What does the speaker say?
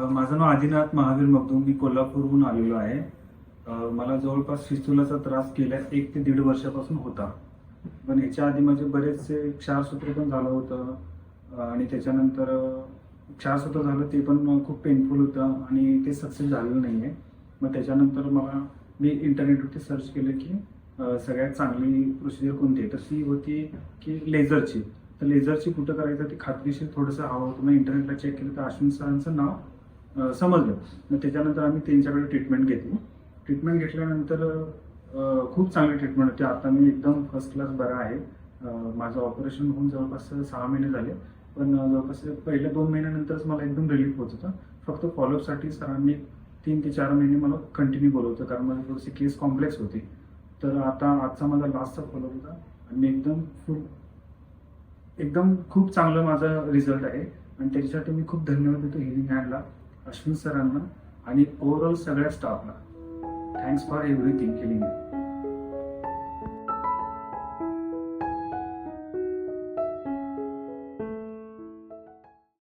माझं नाव आदिनाथ महावीर मगदूम. मी कोल्हापूरहून आलेलो आहे. मला जवळपास फिस्टुलाचा त्रास गेल्या 1 ते 1.5 वर्षापासून होता. पण ह्याच्या आधी माझे बरेचसे क्षारसूत्र पण झालं होतं आणि त्याच्यानंतर क्षारसूत्र झालं ते पण खूप पेनफुल होतं आणि ते सक्सेस झालेलं नाही आहे. मग त्याच्यानंतर मी इंटरनेटवरती सर्च केलं की सगळ्यात चांगली प्रोसिजर कोणती आहे, तर ती होती की लेझरची. तर लेझरची कुठं करायचं ते खात्रीशीर थोडंसं हवं होतं. मग इंटरनेटला चेक केलं तर अश्विन सरांचं नाव समजलं. मग त्याच्यानंतर आम्ही त्यांच्याकडे ट्रीटमेंट घेतली. ट्रीटमेंट घेतल्यानंतर खूप चांगली ट्रीटमेंट होती. आता मी एकदम फर्स्ट क्लास बरा आहे. माझं ऑपरेशन होऊन जवळपास 6 महिने झाले, पण जवळपास पहिल्या 2 महिन्यानंतरच मला एकदम रिलीफ होत होतं. फक्त फॉलोअपसाठी सरांनी 3 ते 4 महिने मला कंटिन्यू बोलवतं, कारण माझी थोडीशी केस कॉम्प्लेक्स होती. तर आता आजचा माझा लास्टचा फॉलोअप होता आणि एकदम खूप चांगलं माझा रिझल्ट आहे आणि त्याच्यासाठी मी खूप धन्यवाद देतो हिलिंग हँडला, अश्विन सरांना आणि ओव्हरऑल सगळ्या स्टाफला. Thanks for everything healing.